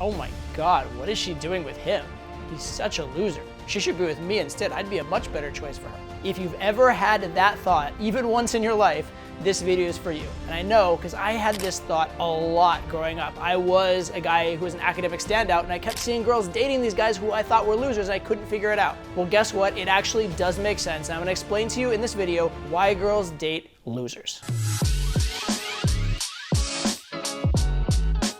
Oh my God, what is she doing with him? He's such a loser. She should be with me instead. I'd be a much better choice for her. If you've ever had that thought, even once in your life, this video is for you. And I know, because I had this thought a lot growing up. I was a guy who was an academic standout, and I kept seeing girls dating these guys who I thought were losers, and I couldn't figure it out. Well, guess what? It actually does make sense. And I'm gonna explain to you in this video why girls date losers.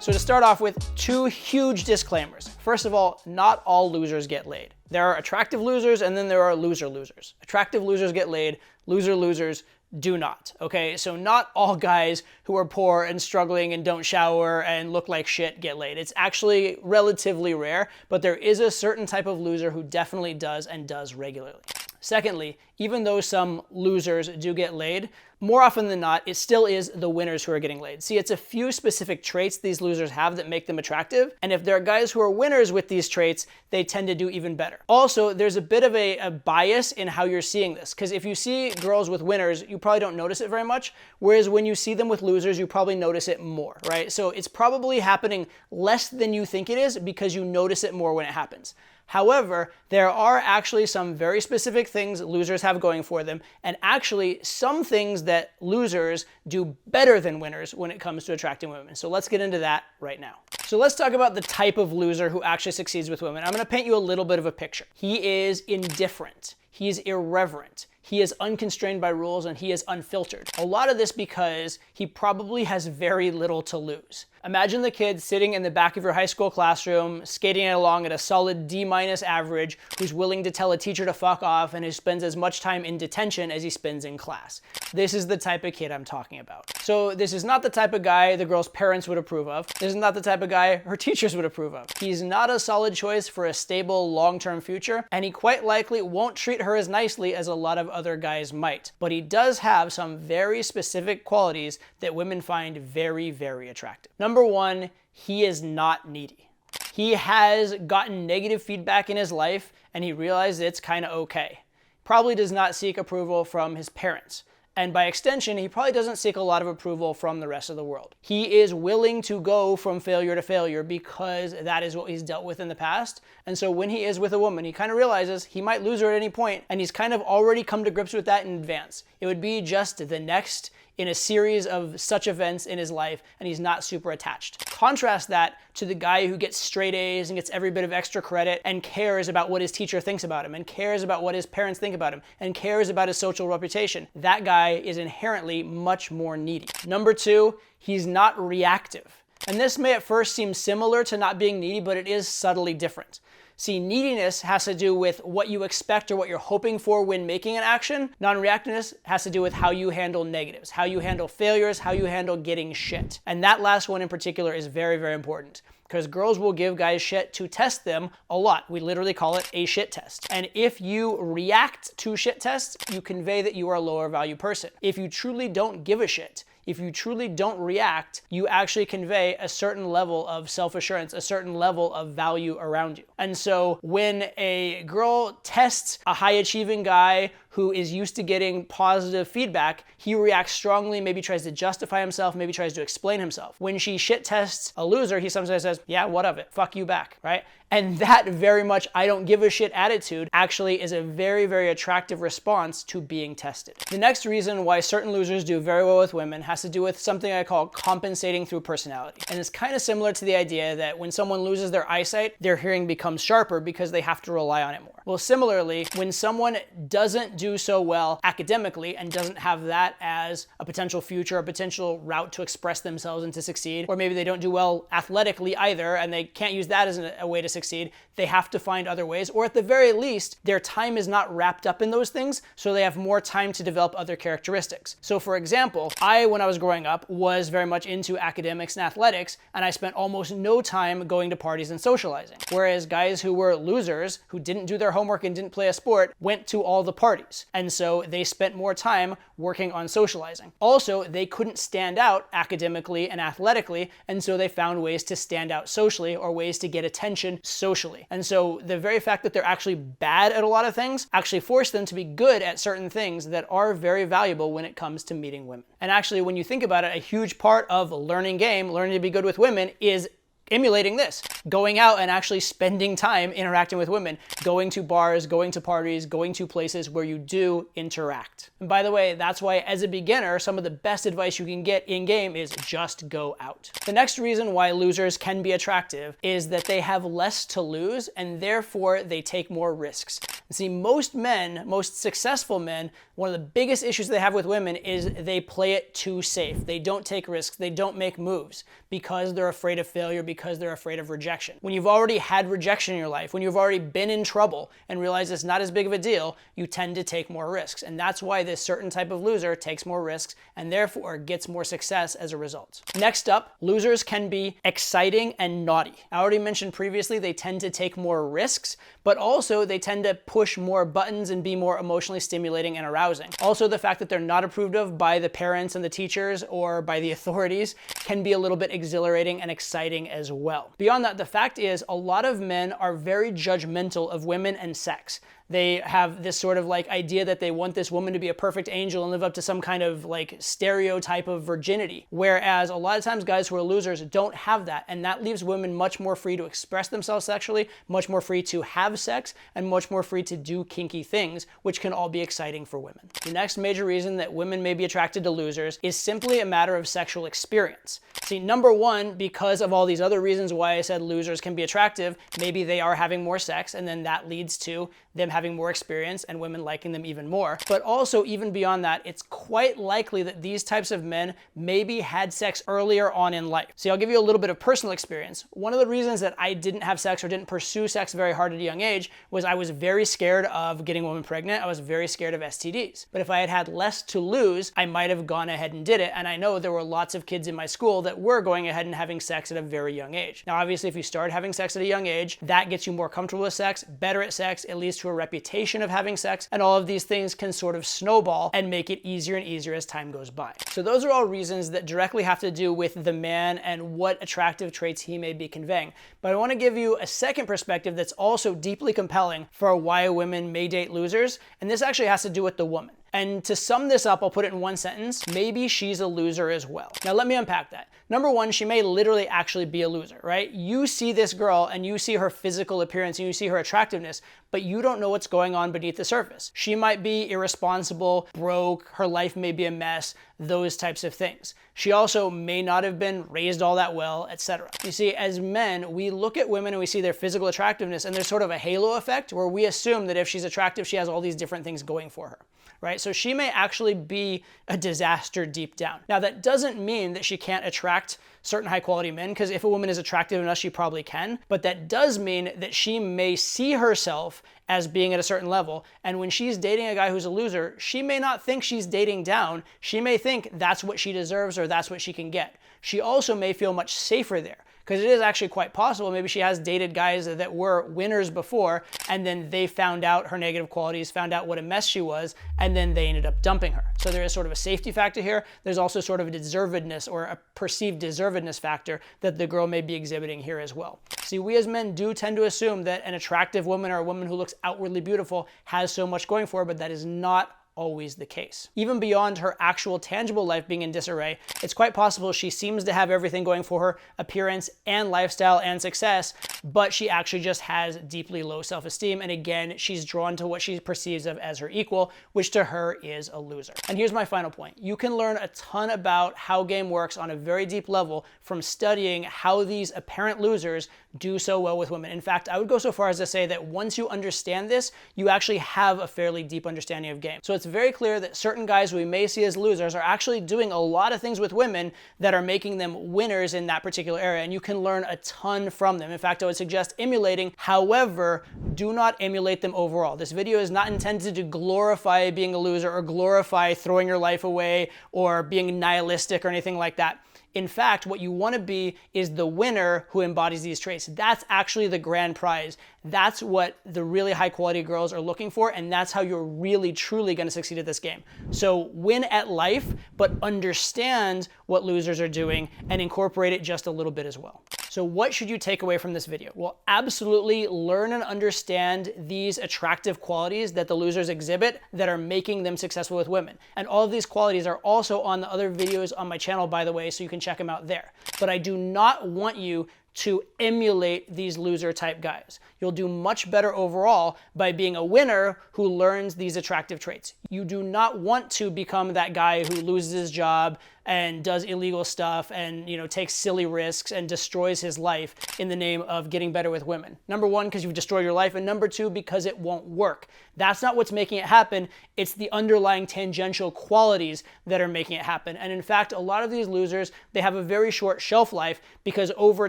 So to start off with, two huge disclaimers. First of all, not all losers get laid. There are attractive losers, and then there are loser losers. Attractive losers get laid, loser losers do not, okay? So not all guys who are poor and struggling and don't shower and look like shit get laid. It's actually relatively rare, but there is a certain type of loser who definitely does and does regularly. Secondly, even though some losers do get laid, more often than not, it still is the winners who are getting laid. See, it's a few specific traits these losers have that make them attractive, and if there are guys who are winners with these traits, they tend to do even better. Also, there's a bit of a bias in how you're seeing this, because if you see girls with winners, you probably don't notice it very much, whereas when you see them with losers, you probably notice it more, right? So it's probably happening less than you think it is because you notice it more when it happens. However, there are actually some very specific things losers have going for them, and actually some things that losers do better than winners when it comes to attracting women. So let's get into that right now. So let's talk about the type of loser who actually succeeds with women. I'm going to paint you a little bit of a picture. He is indifferent. He's irreverent. He is unconstrained by rules, and he is unfiltered. A lot of this because he probably has very little to lose. Imagine the kid sitting in the back of your high school classroom, skating along at a solid D- average, who's willing to tell a teacher to fuck off and who spends as much time in detention as he spends in class. This is the type of kid I'm talking about. So this is not the type of guy the girl's parents would approve of. This is not the type of guy her teachers would approve of. He's not a solid choice for a stable, long-term future, and he quite likely won't treat her as nicely as a lot of other guys might. But he does have some very specific qualities that women find very, very attractive. Number one, he is not needy. He has gotten negative feedback in his life, and he realized it's kind of okay. Probably does not seek approval from his parents. And by extension, he probably doesn't seek a lot of approval from the rest of the world. He is willing to go from failure to failure because that is what he's dealt with in the past. And so when he is with a woman, he kind of realizes he might lose her at any point, and he's kind of already come to grips with that in advance. It would be just the next in a series of such events in his life, and he's not super attached. Contrast that to the guy who gets straight A's and gets every bit of extra credit and cares about what his teacher thinks about him and cares about what his parents think about him and cares about his social reputation. That guy is inherently much more needy. Number two, he's not reactive. And this may at first seem similar to not being needy, but it is subtly different. See, neediness has to do with what you expect or what you're hoping for when making an action. Non-reactiveness has to do with how you handle negatives, how you handle failures, how you handle getting shit. And that last one in particular is very, very important, because girls will give guys shit to test them a lot. We literally call it a shit test. And if you react to shit tests, you convey that you are a lower value person. If you truly don't give a shit, if you truly don't react, you actually convey a certain level of self-assurance, a certain level of value around you. And so when a girl tests a high-achieving guy who is used to getting positive feedback, he reacts strongly, maybe tries to justify himself, maybe tries to explain himself. When she shit tests a loser, he sometimes says, yeah, what of it? Fuck you back, right? And that very much I don't give a shit attitude actually is a very, very attractive response to being tested. The next reason why certain losers do very well with women has to do with something I call compensating through personality. And it's kind of similar to the idea that when someone loses their eyesight, their hearing becomes sharper because they have to rely on it more. Well, similarly, when someone doesn't do so well academically and doesn't have that as a potential future, a potential route to express themselves and to succeed, or maybe they don't do well athletically either and they can't use that as a way to succeed, they have to find other ways, or at the very least, their time is not wrapped up in those things, so they have more time to develop other characteristics. So for example, when I was growing up, was very much into academics and athletics, and I spent almost no time going to parties and socializing. Whereas guys who were losers, who didn't do their homework and didn't play a sport, went to all the parties. And so they spent more time working on socializing. Also, they couldn't stand out academically and athletically, and so they found ways to stand out socially or ways to get attention socially. And so the very fact that they're actually bad at a lot of things actually forced them to be good at certain things that are very valuable when it comes to meeting women. And actually, when you think about it, a huge part of learning to be good with women is emulating this, going out and actually spending time interacting with women, going to bars, going to parties, going to places where you do interact. And by the way, that's why as a beginner, some of the best advice you can get in game is just go out. The next reason why losers can be attractive is that they have less to lose and therefore they take more risks. And see, most men, most successful men, one of the biggest issues they have with women is they play it too safe. They don't take risks, they don't make moves because they're afraid of failure, because they're afraid of rejection. When you've already had rejection in your life, when you've already been in trouble and realize it's not as big of a deal, you tend to take more risks. And that's why this certain type of loser takes more risks and therefore gets more success as a result. Next up, losers can be exciting and naughty. I already mentioned previously they tend to take more risks, but also they tend to push more buttons and be more emotionally stimulating and arousing. Also, the fact that they're not approved of by the parents and the teachers or by the authorities can be a little bit exhilarating and exciting as well. Beyond that, the fact is a lot of men are very judgmental of women and sex. They have this sort of like idea that they want this woman to be a perfect angel and live up to some kind of like stereotype of virginity. Whereas a lot of times guys who are losers don't have that, and that leaves women much more free to express themselves sexually, much more free to have sex, and much more free to do kinky things, which can all be exciting for women. The next major reason that women may be attracted to losers is simply a matter of sexual experience. See, number one, because of all these other reasons why I said losers can be attractive, maybe they are having more sex, and then that leads to them having more experience and women liking them even more. But also, even beyond that, it's quite likely that these types of men maybe had sex earlier on in life. See, I'll give you a little bit of personal experience. One of the reasons that I didn't have sex or didn't pursue sex very hard at a young age was I was very scared of getting a woman pregnant. I was very scared of STDs. But if I had had less to lose, I might have gone ahead and did it. And I know there were lots of kids in my school that were going ahead and having sex at a very young age. Now, obviously, if you start having sex at a young age, that gets you more comfortable with sex, better at sex, it leads to a reputation of having sex, and all of these things can sort of snowball and make it easier and easier as time goes by. So those are all reasons that directly have to do with the man and what attractive traits he may be conveying. But I want to give you a second perspective that's also deeply compelling for why women may date losers, and this actually has to do with the woman. And to sum this up, I'll put it in one sentence: maybe she's a loser as well. Now let me unpack that. Number one, she may literally actually be a loser, right? You see this girl and you see her physical appearance and you see her attractiveness, but you don't know what's going on beneath the surface. She might be irresponsible, broke, her life may be a mess, those types of things. She also may not have been raised all that well, etc. You see, as men, we look at women and we see their physical attractiveness, and there's sort of a halo effect where we assume that if she's attractive, she has all these different things going for her. Right? So she may actually be a disaster deep down. Now, that doesn't mean that she can't attract certain high quality men, because if a woman is attractive enough, she probably can. But that does mean that she may see herself as being at a certain level. And when she's dating a guy who's a loser, she may not think she's dating down. She may think that's what she deserves or that's what she can get. She also may feel much safer there, because it is actually quite possible maybe she has dated guys that were winners before, and then they found out her negative qualities, found out what a mess she was, and then they ended up dumping her. So there is sort of a safety factor here. There's also sort of a deservedness or a perceived deservedness factor that the girl may be exhibiting here as well. See, we as men do tend to assume that an attractive woman or a woman who looks outwardly beautiful has so much going for her, but that is not always the case. Even beyond her actual tangible life being in disarray, it's quite possible she seems to have everything going for her, appearance and lifestyle and success, but she actually just has deeply low self-esteem, and again, she's drawn to what she perceives of as her equal, which to her is a loser. And here's my final point. You can learn a ton about how game works on a very deep level from studying how these apparent losers do so well with women. In fact, I would go so far as to say that once you understand this, you actually have a fairly deep understanding of game. So it's very clear that certain guys we may see as losers are actually doing a lot of things with women that are making them winners in that particular area, and you can learn a ton from them. In fact, I would suggest emulating. However, do not emulate them overall. This video is not intended to glorify being a loser or glorify throwing your life away or being nihilistic or anything like that. In fact, what you want to be is the winner who embodies these traits. That's actually the grand prize. That's what the really high quality girls are looking for, and that's how you're really truly going to succeed at this game. So win at life, but understand what losers are doing and incorporate it just a little bit as well. So what should you take away from this video? Well, absolutely learn and understand these attractive qualities that the losers exhibit that are making them successful with women. And all of these qualities are also on the other videos on my channel, by the way, so you can check them out there. But I do not want you to emulate these loser type guys. You'll do much better overall by being a winner who learns these attractive traits. You do not want to become that guy who loses his job and does illegal stuff and, takes silly risks and destroys his life in the name of getting better with women. Number one, because you've destroyed your life, and number two, because it won't work. That's not what's making it happen. It's the underlying tangential qualities that are making it happen. And in fact, a lot of these losers, they have a very short shelf life because over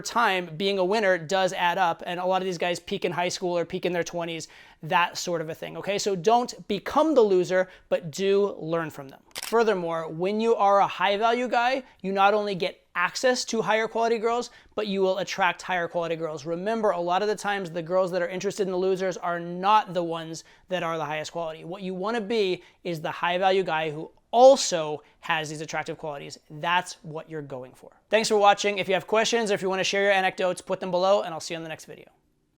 time, being a winner does add up. And a lot of these guys peak in high school or peak in their 20s, that sort of a thing, okay? So don't become the loser, but do learn from them. Furthermore, when you are a high value guy, you not only get access to higher quality girls, but you will attract higher quality girls. Remember, a lot of the times the girls that are interested in the losers are not the ones that are the highest quality. What you want to be is the high value guy who also has these attractive qualities. That's what you're going for. Thanks for watching. If you have questions or if you want to share your anecdotes, put them below and I'll see you in the next video.